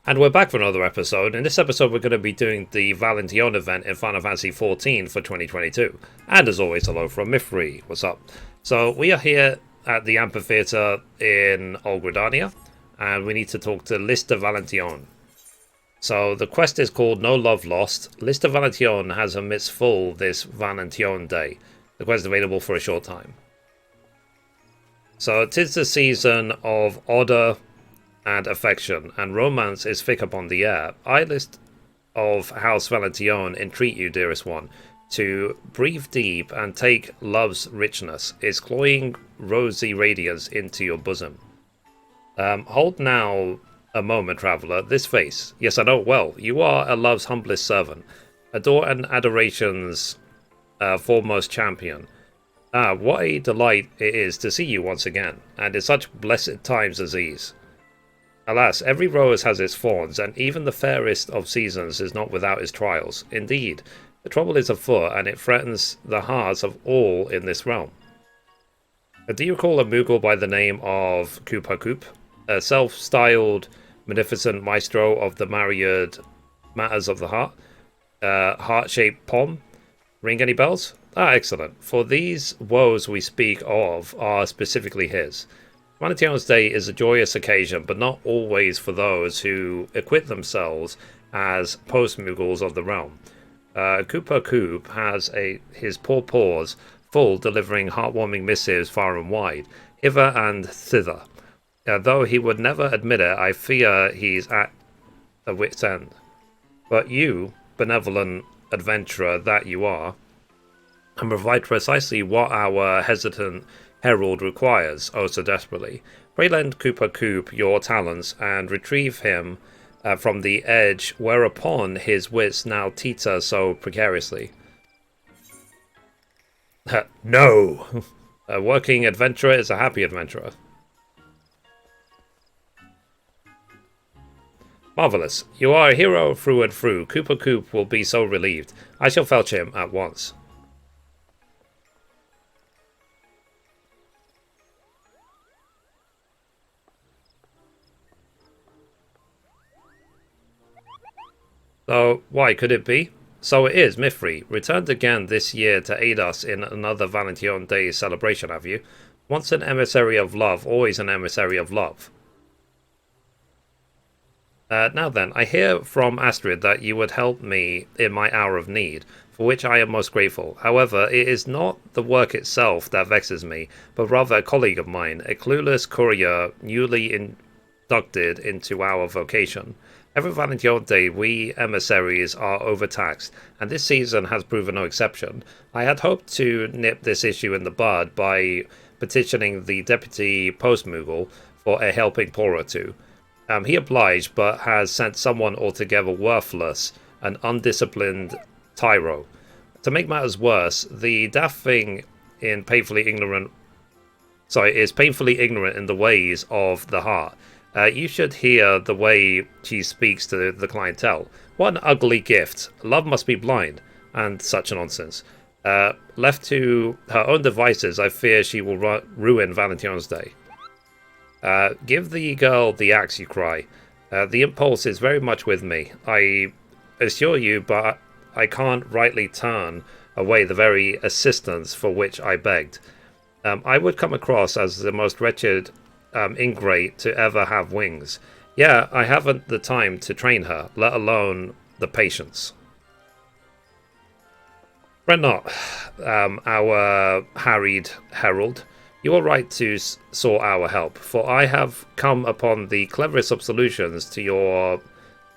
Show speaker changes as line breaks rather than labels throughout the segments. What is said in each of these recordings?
And we're back for another episode. In this episode, we're going to be doing the Valentione event in Final Fantasy XIV for 2022. And as always, hello from Mithrie. What's up? So we are here at the amphitheater in Old Gridania, and we need to talk to Lister Valentione. So the quest is called No Love Lost. Lister Valentione has her midst full this Valentione Day. The quest is available for a short time. So 'tis the season of order and affection, and romance is thick upon the air. I list of House Valentione entreat you, dearest one, to breathe deep and take love's richness, its cloying rosy radiance into your bosom. Hold now a moment, traveller, this face. Yes, I know it well. You are a love's humblest servant, adore and adoration's foremost champion. Ah, what a delight it is to see you once again, and in such blessed times as these. Alas, every rose has its thorns, and even the fairest of seasons is not without its trials. Indeed, the trouble is afoot, and it threatens the hearts of all in this realm. Do you recall a Moogle by the name of Koopa Koop, a self-styled, magnificent maestro of the myriad matters of the heart? Heart-shaped palm? Ring any bells? Ah, excellent. For these woes we speak of are specifically his. Valentione's Day is a joyous occasion, but not always for those who acquit themselves as post-Moogles of the realm. Koopa Koop has his poor paws full, delivering heartwarming missives far and wide, hither and thither. Though he would never admit it, I fear he's at a wit's end. But you, benevolent adventurer that you are, can provide precisely what our hesitant herald requires, oh so desperately. Pray lend Koopa Koop your talents and retrieve him from the edge whereupon his wits now teeter so precariously. No! A working adventurer is a happy adventurer. Marvellous. You are a hero through and through. Koopa Koop will be so relieved. I shall fetch him at once. So, why could it be? So it is, Mithrie. Returned again this year to aid us in another Valentine Day celebration, have you? Once an emissary of love, always an emissary of love. Now then, I hear from Astrid that you would help me in my hour of need, for which I am most grateful. However, it is not the work itself that vexes me, but rather a colleague of mine, a clueless courier newly inducted into our vocation. Every Valentine Day, we emissaries are overtaxed, and this season has proven no exception. I had hoped to nip this issue in the bud by petitioning the Deputy Post-Moogle for a helping paw or two. He obliged, but has sent someone altogether worthless, an undisciplined tyro. To make matters worse, the daft thing is painfully ignorant in the ways of the heart. You should hear the way she speaks to the clientele. What an ugly gift. Love must be blind. And such nonsense. Left to her own devices, I fear she will ruin Valentine's Day. Give the girl the axe, you cry. The impulse is very much with me. I assure you, but I can't rightly turn away the very assistance for which I begged. I would come across as the most wretched ingrate to ever have wings. Yeah, I haven't the time to train her, let alone the patience. Fret not, our harried herald. You are right to sought our help, for I have come upon the cleverest of solutions to your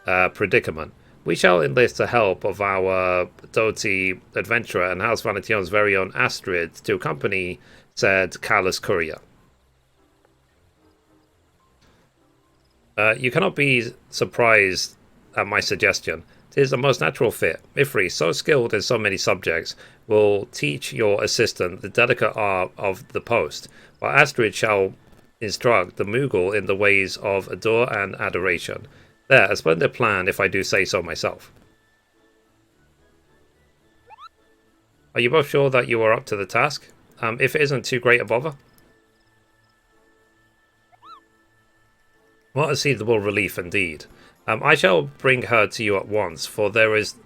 predicament. We shall enlist the help of our doughty adventurer and House Valentione's very own Astrid to accompany said callous courier. You cannot be surprised at my suggestion. 'Tis a most natural fit. Mithrie, so skilled in so many subjects, will teach your assistant the delicate art of the post, while Astrid shall instruct the Moogle in the ways of adore and adoration. There, a splendid plan, if I do say so myself. Are you both sure that you are up to the task? If it isn't too great a bother? What a seasonable relief indeed. I shall bring her to you at once, for there is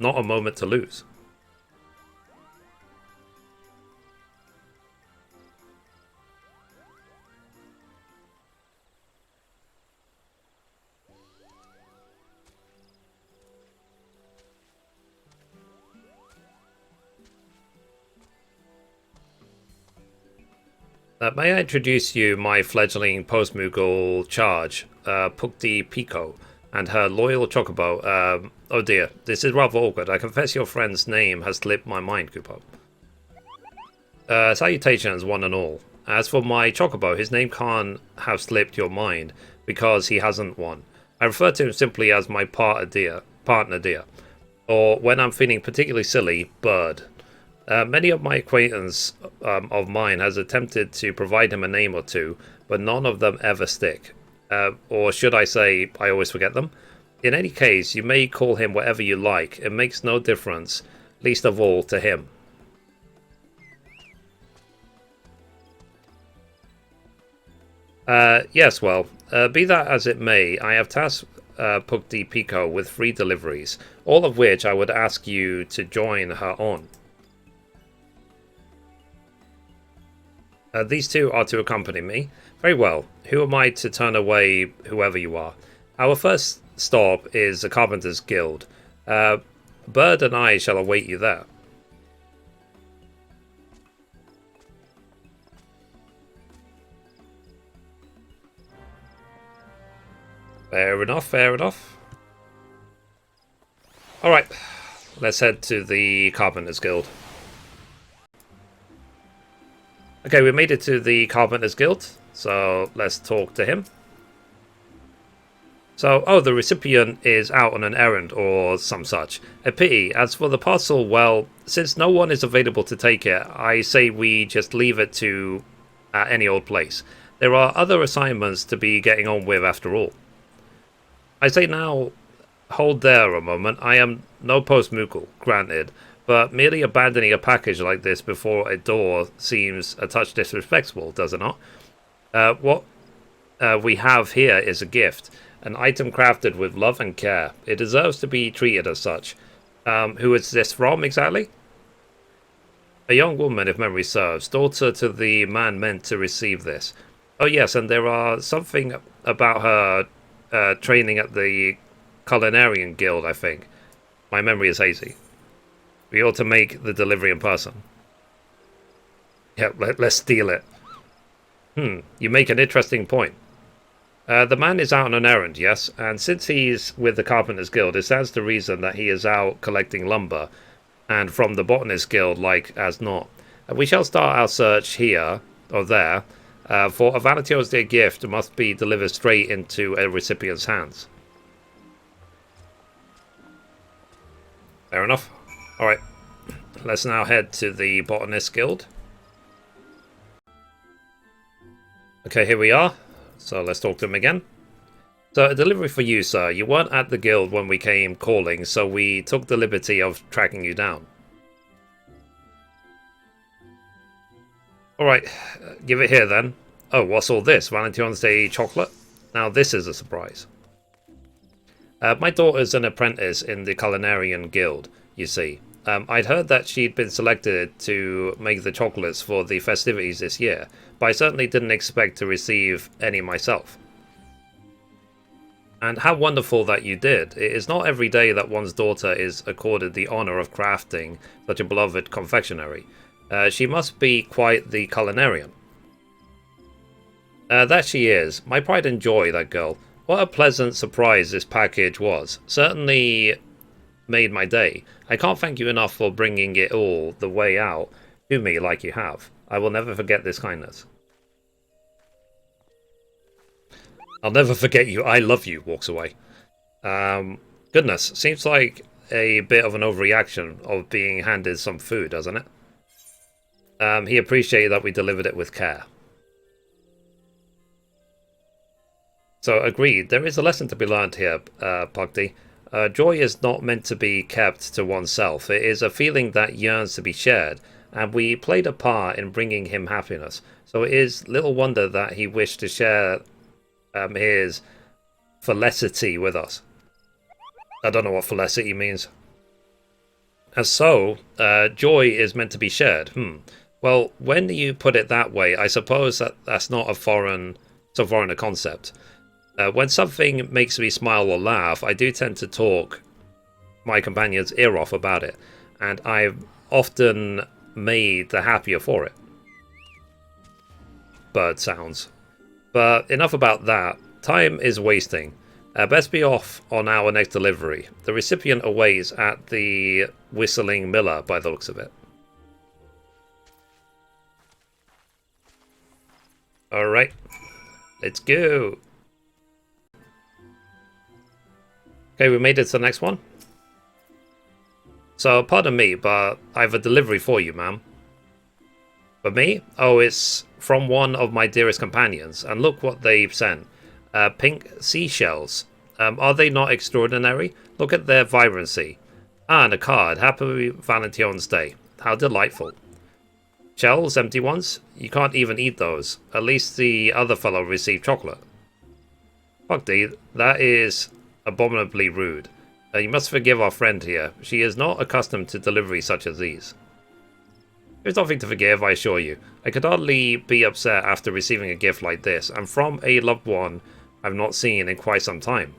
not a moment to lose. May I introduce you my fledgling post-Moogle charge, Pukti Pico, and her loyal chocobo. Oh dear, this is rather awkward. I confess your friend's name has slipped my mind, Kupo. Salutations, one and all. As for my chocobo, his name can't have slipped your mind, because he hasn't one. I refer to him simply as my partner dear, or when I'm feeling particularly silly, Bird. Many of my acquaintance of mine has attempted to provide him a name or two, but none of them ever stick. Or should I say, I always forget them? In any case, you may call him whatever you like. It makes no difference, least of all to him. Yes, well, be that as it may, I have tasked Pukti Pico with 3 deliveries, all of which I would ask you to join her on. These 2 are to accompany me. Very well. Who am I to turn away whoever you are? Our first stop is the Carpenter's Guild. Bird and I shall await you there. Fair enough, fair enough. Alright, let's head to the Carpenter's Guild. Okay, we made it to the Carpenter's Guild, so let's talk to him. So, oh, the recipient is out on an errand or some such. A pity. As for the parcel, well, since no one is available to take it, I say we just leave it to any old place. There are other assignments to be getting on with after all. I say now, hold there a moment. I am no post-Moogle, granted, but merely abandoning a package like this before a door seems a touch disrespectful, does it not? What we have here is a gift, an item crafted with love and care. It deserves to be treated as such. Who is this from, exactly? A young woman, if memory serves, daughter to the man meant to receive this. Oh yes, and there are something about her training at the Culinarian Guild, I think. My memory is hazy. We ought to make the delivery in person. Yeah, let's steal it. You make an interesting point. The man is out on an errand, yes, and since he's with the Carpenter's Guild, it stands to reason that he is out collecting lumber, and from the Botanist Guild, like as not. We shall start our search here, or there, for a Valentione's Day gift must be delivered straight into a recipient's hands. Fair enough. Alright, let's now head to the Botanist Guild. Okay, here we are. So let's talk to him again. So, a delivery for you, sir. You weren't at the guild when we came calling, so we took the liberty of tracking you down. Alright, give it here then. Oh, what's all this? Valentine's Day chocolate? Now this is a surprise. My daughter's an apprentice in the Culinarian Guild, you see. I'd heard that she'd been selected to make the chocolates for the festivities this year, but I certainly didn't expect to receive any myself. And how wonderful that you did. It is not every day that one's daughter is accorded the honour of crafting such a beloved confectionery. She must be quite the culinarian. That she is. My pride and joy, that girl. What a pleasant surprise this package was. Certainly made my day. I can't thank you enough for bringing it all the way out to me like you have. I will never forget this kindness. I'll never forget you. I love you. Walks away. Goodness, seems like a bit of an overreaction of being handed some food, doesn't it? He appreciated that we delivered it with care. So, agreed. There is a lesson to be learned here, Pugty. Joy is not meant to be kept to oneself. It is a feeling that yearns to be shared, and we played a part in bringing him happiness. So it is little wonder that he wished to share his felicity with us. I don't know what felicity means. And so, joy is meant to be shared. Well, when you put it that way, I suppose that's not so foreign a concept. When something makes me smile or laugh, I do tend to talk my companion's ear off about it, and I've often made the happier for it. Bird sounds. But enough about that. Time is wasting. Best be off on our next delivery. The recipient awaits at the Whistling Miller by the looks of it. Alright, let's go. Okay, we made it to the next one. So, pardon me, but I have a delivery for you, ma'am. For me? Oh, it's from one of my dearest companions, and look what they've sent. Pink seashells. Are they not extraordinary? Look at their vibrancy. Ah, and a card. Happy Valentine's Day. How delightful. Shells, empty ones? You can't even eat those. At least the other fellow received chocolate. Fuck, D, that is abominably rude. You must forgive our friend here. She is not accustomed to deliveries such as these. There's nothing to forgive, I assure you. I could hardly be upset after receiving a gift like this, and from a loved one I've not seen in quite some time.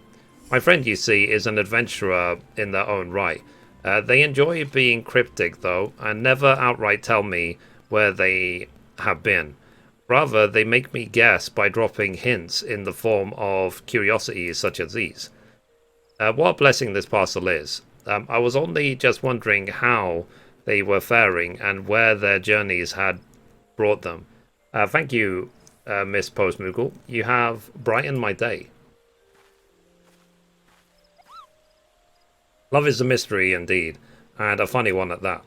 My friend, you see, is an adventurer in their own right. They enjoy being cryptic, though, and never outright tell me where they have been. Rather, they make me guess by dropping hints in the form of curiosities such as these. What a blessing this parcel is. I was only just wondering how they were faring and where their journeys had brought them. Thank you, Miss Postmoogle. You have brightened my day. Love is a mystery indeed, and a funny one at that.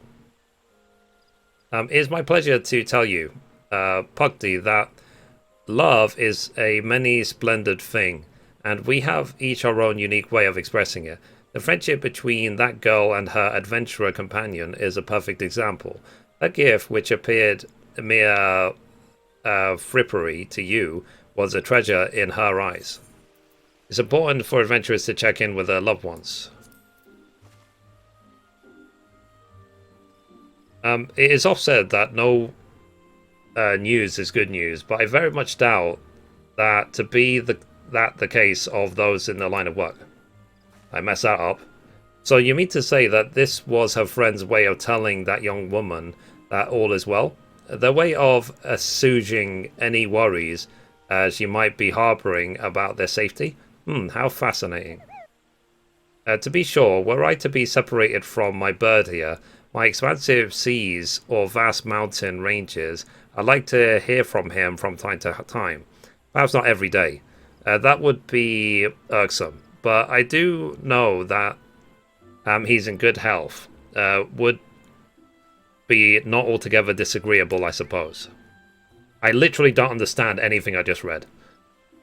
It is my pleasure to tell you, Pugty, that love is a many splendid thing, and we have each our own unique way of expressing it. The friendship between that girl and her adventurer companion is a perfect example. That gift, which appeared mere frippery to you, was a treasure in her eyes. It's important for adventurers to check in with their loved ones. It is often said that no news is good news, but I very much doubt that to be the case of those in the line of work. I messed that up. So you mean to say that this was her friend's way of telling that young woman that all is well? Their way of assuaging any worries she might be harboring about their safety? How fascinating. To be sure, were I to be separated from my bird here, my expansive seas or vast mountain ranges, I'd like to hear from him from time to time. Perhaps not every day. That would be irksome. But I do know that he's in good health. Would be not altogether disagreeable, I suppose. I literally don't understand anything I just read.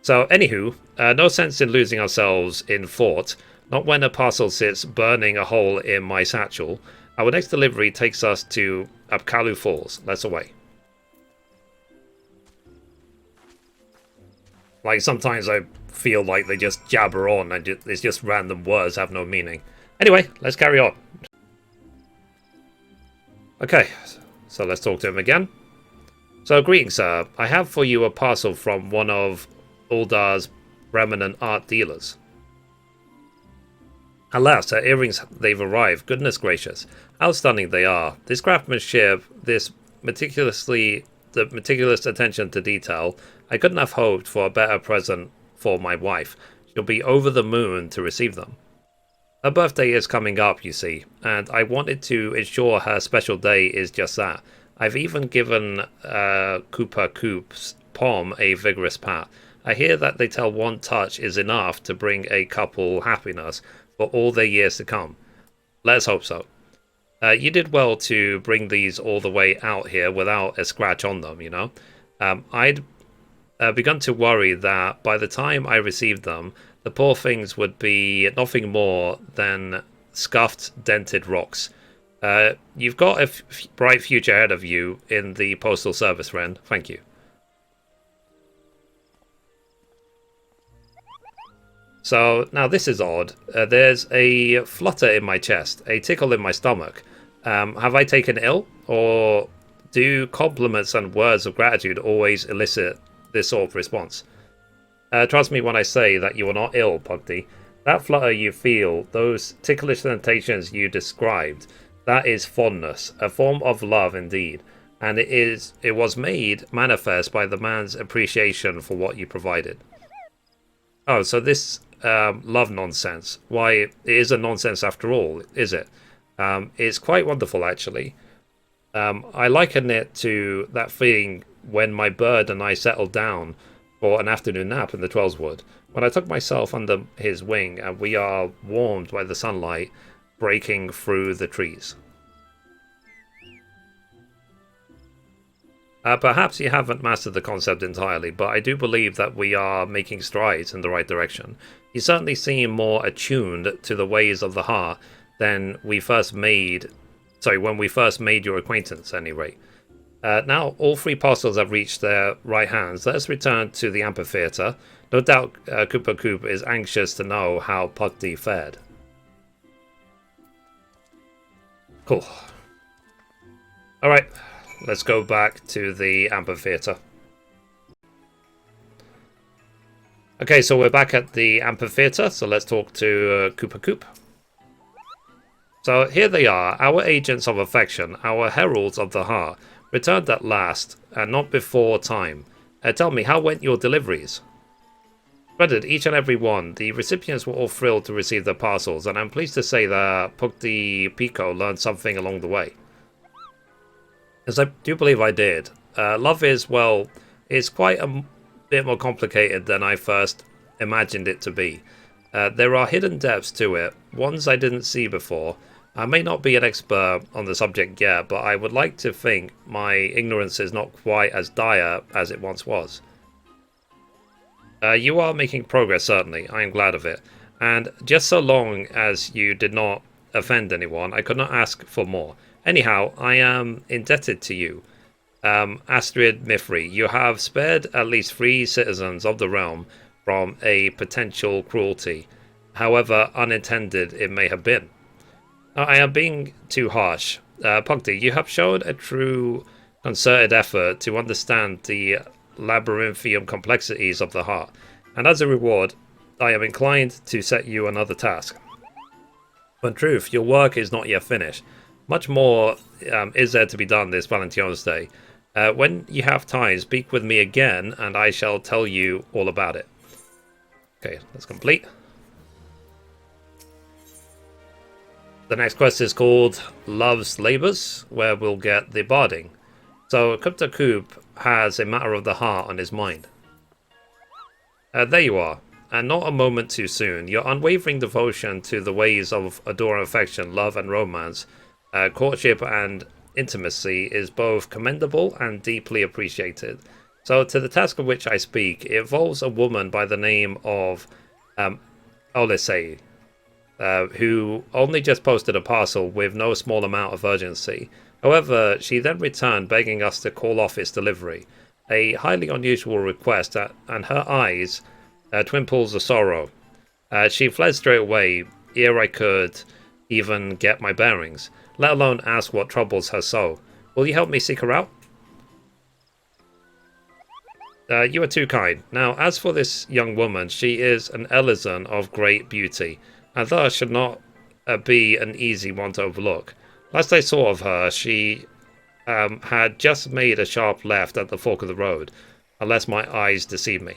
So, anywho, no sense in losing ourselves in thought, not when a parcel sits burning a hole in my satchel. Our next delivery takes us to Apkalu Falls. Let's away. Like, sometimes I feel like they just jabber on and it's just random words have no meaning. Anyway, let's carry on. Okay, so let's talk to him again. So, greetings, sir. I have for you a parcel from one of Uldar's remnant art dealers. Alas, her earrings, they've arrived. Goodness gracious. How stunning they are. This craftsmanship, the meticulous attention to detail, I couldn't have hoped for a better present for my wife. She'll be over the moon to receive them. Her birthday is coming up, you see, and I wanted to ensure her special day is just that. I've even given Koopa Koop's palm a vigorous pat. I hear that they tell one touch is enough to bring a couple happiness for all their years to come. Let's hope so. You did well to bring these all the way out here without a scratch on them, you know. I'd begun to worry that by the time I received them, the poor things would be nothing more than scuffed, dented rocks. You've got a bright future ahead of you in the postal service, friend. Thank you. So now this is odd. There's a flutter in my chest, a tickle in my stomach. Have I taken ill? Or do compliments and words of gratitude always elicit this sort of response? Trust me when I say that you are not ill, Pugty. That flutter you feel, those ticklish sensations you described, that is fondness, a form of love indeed. And it was made manifest by the man's appreciation for what you provided. Oh, so this love nonsense, why, it is a nonsense after all, is it? It's quite wonderful, actually. I liken it to that feeling when my bird and I settled down for an afternoon nap in the Twellswood, when I took myself under his wing and we are warmed by the sunlight breaking through the trees. Perhaps you haven't mastered the concept entirely, but I do believe that we are making strides in the right direction. You certainly seem more attuned to the ways of the heart than when we first made your acquaintance, at any rate. Now, all three parcels have reached their right hands. Let us return to the amphitheatre. No doubt Koopa Koop is anxious to know how Pugty fared. Cool. Alright, let's go back to the amphitheatre. Okay, so we're back at the amphitheatre, so let's talk to Koopa Koop. So here they are, our agents of affection, our heralds of the heart, returned at last, and not before time. Tell me, how went your deliveries? Granted, each and every one. The recipients were all thrilled to receive their parcels, and I'm pleased to say that Pugty Pico learned something along the way. As I do believe I did. Love is, well, it's quite a bit more complicated than I first imagined it to be. There are hidden depths to it, ones I didn't see before. I may not be an expert on the subject yet, but I would like to think my ignorance is not quite as dire as it once was. You are making progress, certainly. I am glad of it. And just so long as you did not offend anyone, I could not ask for more. Anyhow, I am indebted to you. Astrid Mithrie, you have spared at least 3 citizens of the realm from a potential cruelty, however unintended it may have been. I am being too harsh. Pugty, you have shown a true concerted effort to understand the labyrinthian complexities of the heart, and as a reward, I am inclined to set you another task. In truth, your work is not yet finished. Much more is there to be done this Valentine's Day. When you have time, speak with me again, and I shall tell you all about it. Okay, that's complete. The next quest is called Love's Labours, where we'll get the barding. So Koopa Koop has a matter of the heart on his mind. There you are, and not a moment too soon. Your unwavering devotion to the ways of adoring affection, love and romance, courtship and intimacy is both commendable and deeply appreciated. So to the task of which I speak, it involves a woman by the name of Olisei, who only just posted a parcel with no small amount of urgency. However, she then returned begging us to call off its delivery. A highly unusual request, and her eyes twin pools of sorrow. She fled straight away, ere I could even get my bearings, let alone ask what troubles her so. Will you help me seek her out? You are too kind. Now, as for this young woman, she is an Elizon of great beauty, and thus should not be an easy one to overlook. Last I saw of her, she had just made a sharp left at the fork of the road, unless my eyes deceive me.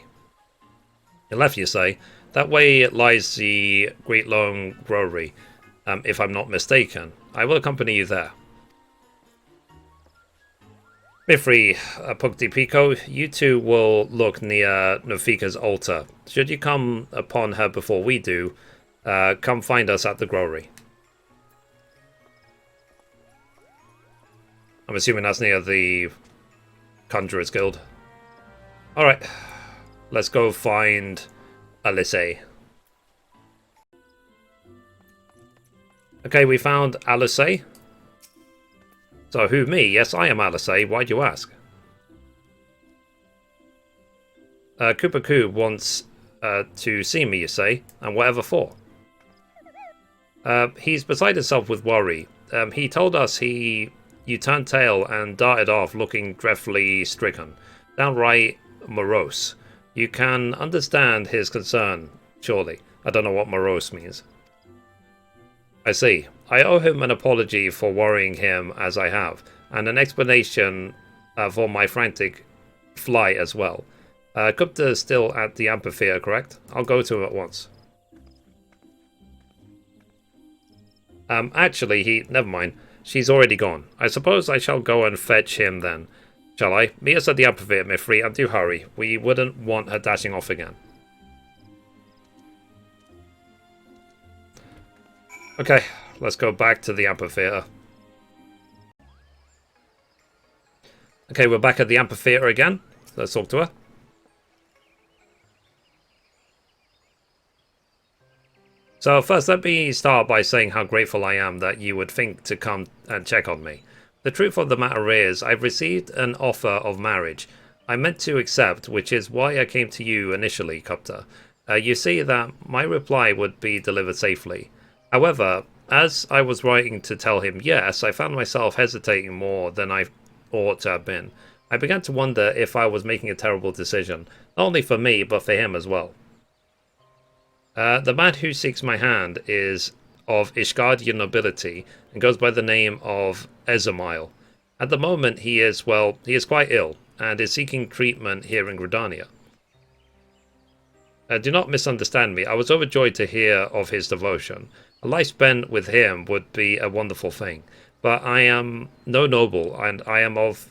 A left, you say? That way lies the Great Lone Growery, if I'm not mistaken. I will accompany you there. Mithrie, Pugty Pico, you two will look near Nofika's altar. Should you come upon her before we do, come find us at the Growery. I'm assuming that's near the Conjurer's Guild. Alright, let's go find Olisei. Okay, we found Olisei. So who, me? Yes, I am Olisei. Why'd you ask? Koopa Koop wants to see me, you say, and whatever for? He's beside himself with worry. He told us you turned tail and darted off looking dreadfully stricken, downright morose. You can understand his concern, surely. I don't know what morose means. I see. I owe him an apology for worrying him as I have, and an explanation for my frantic flight as well. Gupta's still at the amphitheater, correct? I'll go to him at once. Actually, never mind. She's already gone. I suppose I shall go and fetch him then. Shall I? Meet us at the amphitheater, Mithrie, and do hurry. We wouldn't want her dashing off again. Okay, let's go back to the amphitheater. Okay, we're back at the amphitheater again. Let's talk to her. So first, let me start by saying how grateful I am that you would think to come and check on me. The truth of the matter is, I've received an offer of marriage. I meant to accept, which is why I came to you initially, Gupta. You see that my reply would be delivered safely. However, as I was writing to tell him yes, I found myself hesitating more than I ought to have been. I began to wonder if I was making a terrible decision, not only for me, but for him as well. The man who seeks my hand is of Ishgardian nobility and goes by the name of Ezamile. At the moment he is quite ill and is seeking treatment here in Gridania. Do not misunderstand me. I was overjoyed to hear of his devotion. A life spent with him would be a wonderful thing, but I am no noble, and I am of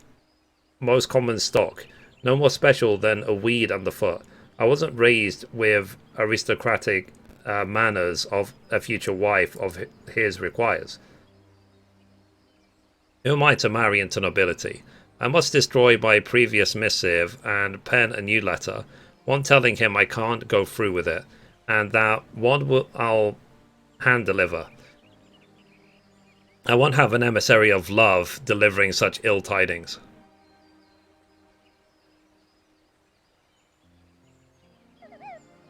most common stock, no more special than a weed underfoot. I wasn't raised with aristocratic manners of a future wife of his requires. Who am I to marry into nobility? I must destroy my previous missive and pen a new letter, one telling him I can't go through with it, and that one I'll hand deliver. I won't have an emissary of love delivering such ill tidings.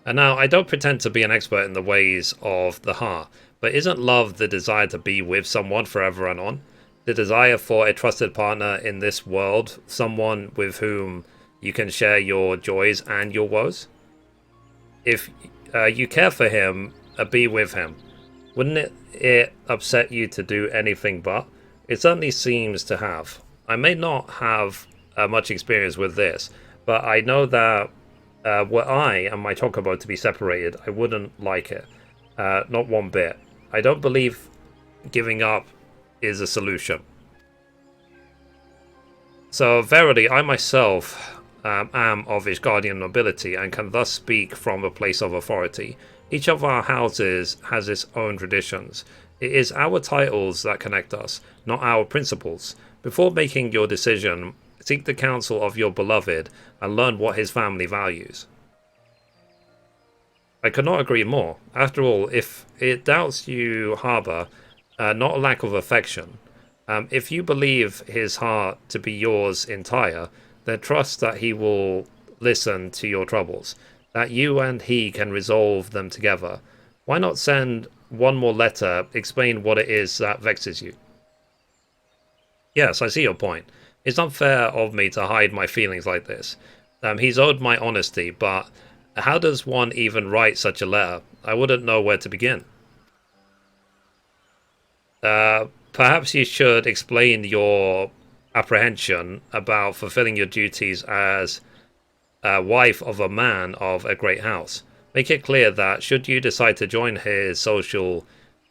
And now, I don't pretend to be an expert in the ways of the heart, but isn't love the desire to be with someone forever and on? The desire for a trusted partner in this world, someone with whom you can share your joys and your woes? If you care for him, be with him. Wouldn't it upset you to do anything but? It certainly seems to have. I may not have much experience with this, but I know that were I and my chocobo to be separated, I wouldn't like it. Not one bit. I don't believe giving up is a solution. So verily, I myself am of Ishgardian nobility and can thus speak from a place of authority. Each of our houses has its own traditions. It is our titles that connect us, not our principles. Before making your decision, seek the counsel of your beloved and learn what his family values. I could not agree more. After all, if it doubts you harbour not a lack of affection, if you believe his heart to be yours entire, then trust that he will listen to your troubles, that you and he can resolve them together. Why not send one more letter, explain what it is that vexes you? Yes, I see your point. It's unfair of me to hide my feelings like this. He's owed my honesty, but how does one even write such a letter? I wouldn't know where to begin. Perhaps you should explain your apprehension about fulfilling your duties as a wife of a man of a great house. Make it clear that should you decide to join his social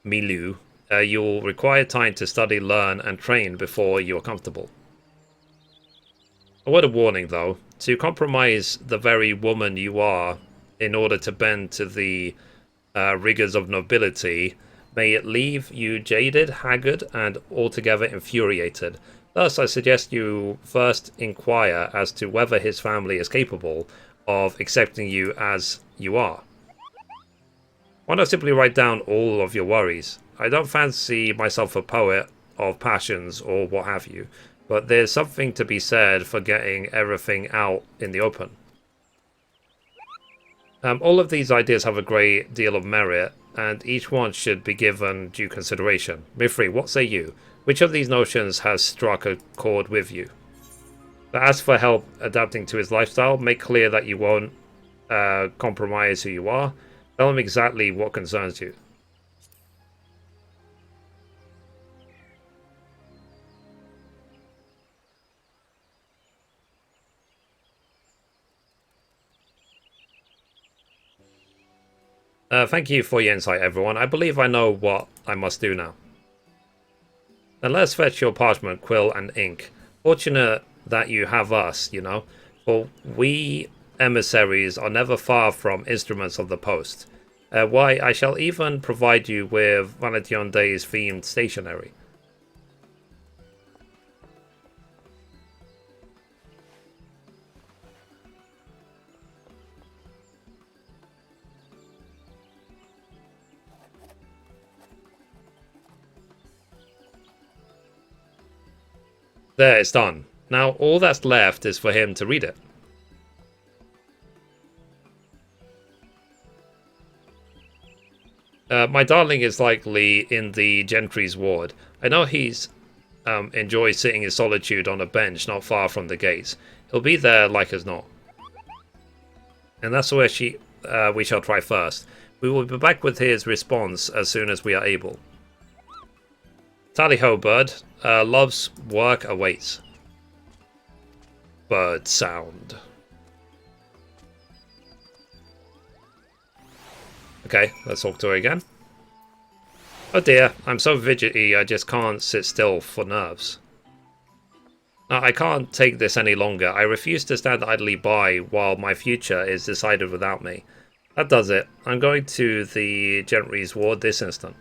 milieu, you'll require time to study, learn, and train before you're comfortable. A word of warning, though. To compromise the very woman you are in order to bend to the rigours of nobility, may it leave you jaded, haggard, and altogether infuriated. Thus, I suggest you first inquire as to whether his family is capable of accepting you as you are. Why not simply write down all of your worries? I don't fancy myself a poet of passions or what have you, but there's something to be said for getting everything out in the open. All of these ideas have a great deal of merit, and each one should be given due consideration. Mithrie, what say you? Which of these notions has struck a chord with you? But ask for help adapting to his lifestyle. Make clear that you won't compromise who you are. Tell him exactly what concerns you. Thank you for your insight, everyone. I believe I know what I must do now. Then let's fetch your parchment, quill, and ink. Fortunate that you have us, you know, for we emissaries are never far from instruments of the post. Why, I shall even provide you with Valentione Day's themed stationery. There, it's done. Now all that's left is for him to read it. My darling is likely in the gentry's ward. I know he's enjoys sitting in solitude on a bench not far from the gates. He'll be there like as not. And that's where we shall try first. We will be back with his response as soon as we are able. Tally-ho, bird. Love's work awaits. Bird sound. Okay, let's talk to her again. Oh dear, I'm so fidgety I just can't sit still for nerves. I can't take this any longer. I refuse to stand idly by while my future is decided without me. That does it. I'm going to the gentry's ward this instant.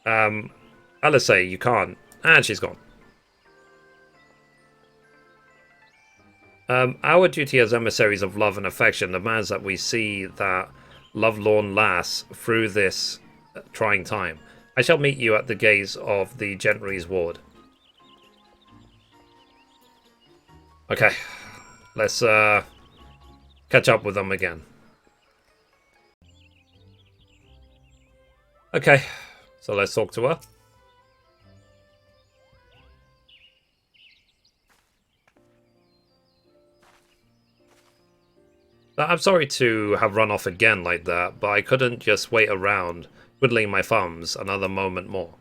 Alice, you can't. And she's gone. Our duty as emissaries of love and affection demands that we see that lovelorn lass through this trying time. I shall meet you at the gates of the gentry's ward. Okay, let's catch up with them again. Okay, so let's talk to her. I'm sorry to have run off again like that, but I couldn't just wait around, twiddling my thumbs another moment more.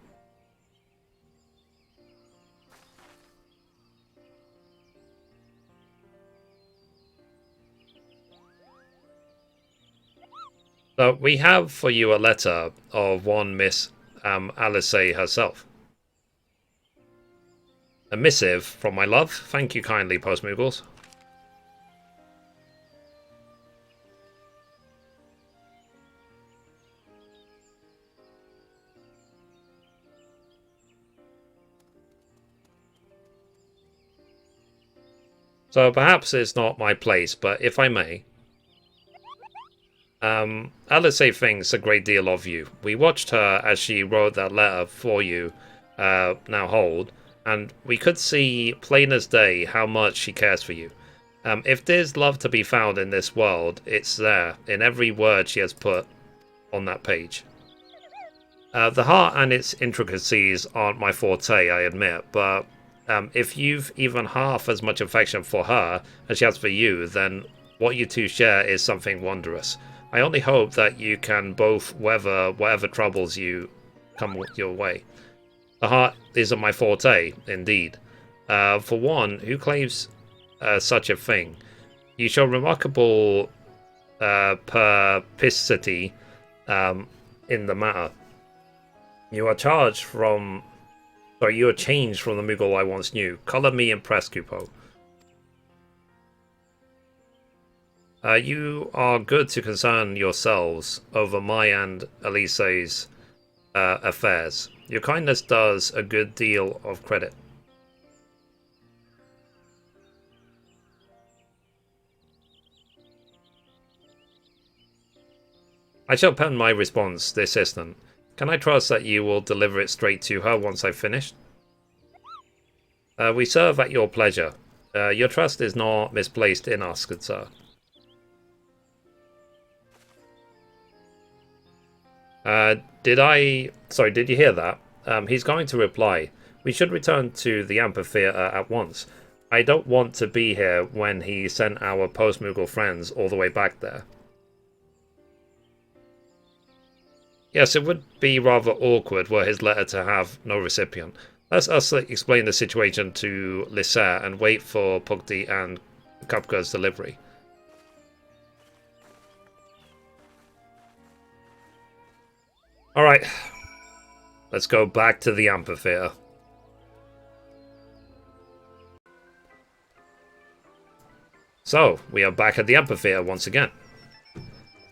So we have for you a letter of one Miss Alice herself. A missive from my love. Thank you kindly, Post Moogles. So perhaps it's not my place, but if I may. Alice thinks a great deal of you. We watched her as she wrote that letter for you, now hold, and we could see plain as day how much she cares for you. If there's love to be found in this world, it's there, in every word she has put on that page. The heart and its intricacies aren't my forte, I admit, but if you've even half as much affection for her as she has for you, then what you two share is something wondrous. I only hope that you can both weather whatever troubles you come your way. The heart isn't my forte, indeed. For one, who claims such a thing? You show remarkable perspicacity in the matter. You are changed from the Moogle I once knew. Colour me impressed, Kupo. You are good to concern yourselves over my and Elise's affairs. Your kindness does a good deal of credit. I shall pen my response this instant. Can I trust that you will deliver it straight to her once I've finished? We serve at your pleasure. Your trust is not misplaced in us, good sir. Did you hear that? He's going to reply. We should return to the amphitheater at once. I don't want to be here when he sent our post-Moogle friends all the way back there. Yes, it would be rather awkward were his letter to have no recipient. Let's us explain the situation to Lissaire and wait for Pugdi and Kupka's delivery. Alright, let's go back to the amphitheater. So, we are back at the amphitheater once again.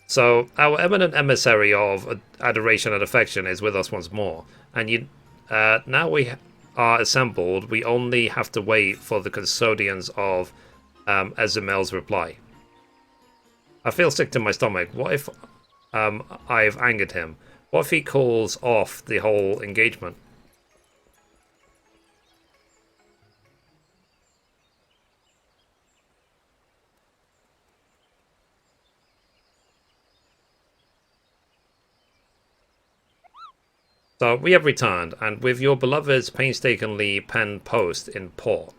So, our eminent emissary of adoration and affection is with us once more, and now we are assembled, we only have to wait for the custodians of Ezimel's reply. I feel sick to my stomach. What if I've angered him? What if he calls off the whole engagement? So we have returned, and with your beloved's painstakingly penned post in port.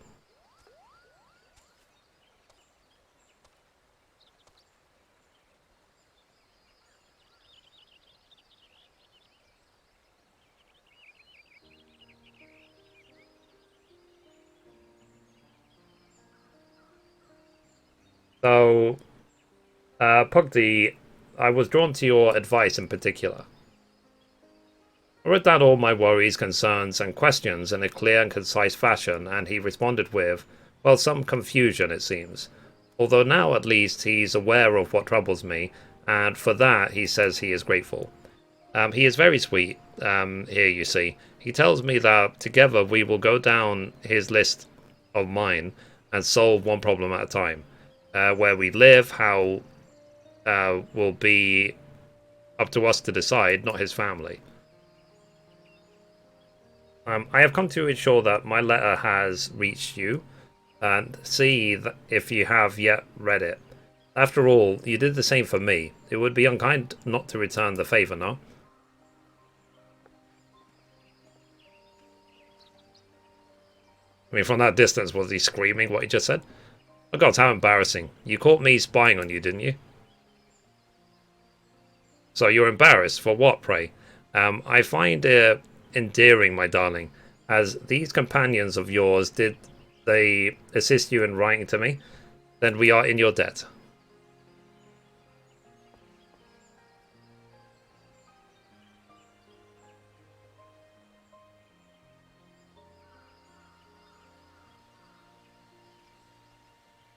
So, Pugdi, I was drawn to your advice in particular. I wrote down all my worries, concerns, and questions in a clear and concise fashion, and he responded with, well, some confusion, it seems. Although now, at least, he's aware of what troubles me, and for that he says he is grateful. He is very sweet, here you see. He tells me that together we will go down his list of mine and solve one problem at a time. Where we live, how will be up to us to decide, not his family. I have come to ensure that my letter has reached you, and see if you have yet read it. After all, you did the same for me. It would be unkind not to return the favour, no? I mean, from that distance, was he screaming what he just said? Oh god, how embarrassing. You caught me spying on you, didn't you? So you're embarrassed for what, pray? I find it endearing, my darling, as these companions of yours, did they assist you in writing to me? Then we are in your debt.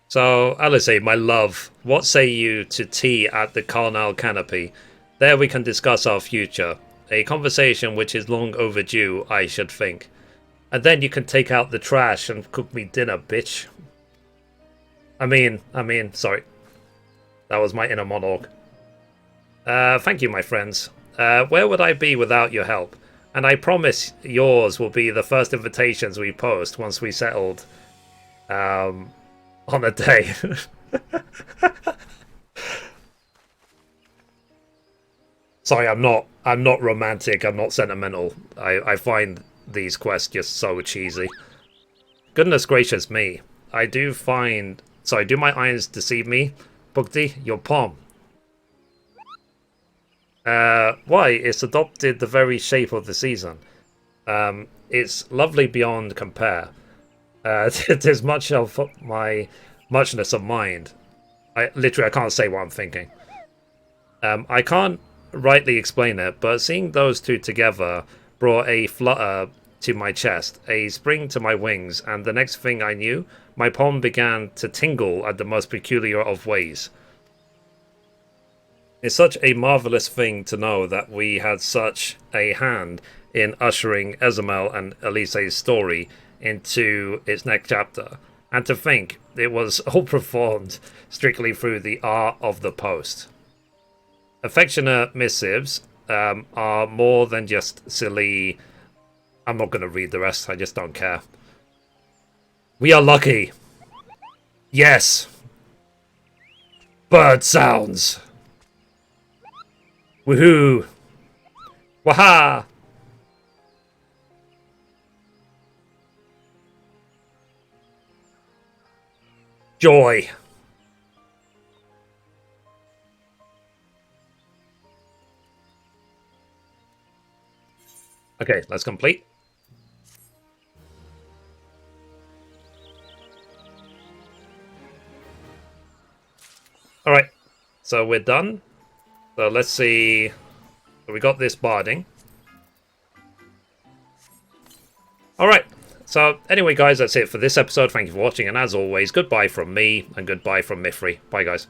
So, Alice, my love, what say you to tea at the Carnal Canopy? There we can discuss our future. A conversation which is long overdue, I should think. And then you can take out the trash and cook me dinner, bitch. I mean, sorry. That was my inner monologue. Thank you, my friends. Where would I be without your help? And I promise yours will be the first invitations we post once we settled on a day. Sorry, I'm not romantic, I'm not sentimental. I find these quests just so cheesy. Goodness gracious me. Do my eyes deceive me? Bugdi, your palm. Why? It's adopted the very shape of the season. It's lovely beyond compare. It is much of my muchness of mind. I can't say what I'm thinking. I can't rightly explain it, but seeing those two together brought a flutter to my chest, a spring to my wings, and the next thing I knew, my palm began to tingle at the most peculiar of ways. It's such a marvellous thing to know that we had such a hand in ushering Ezamel and Elise's story into its next chapter, and to think it was all performed strictly through the art of the post. Affectionate missives are more than just silly. I'm not going to read the rest, I just don't care. We are lucky. Yes! Bird sounds! Woohoo! Waha! Joy! Okay, let's complete. Alright, so we're done. So let's see. So we got this barding. Alright, so anyway guys, that's it for this episode. Thank you for watching, and as always, goodbye from me, and goodbye from Mithrie. Bye guys.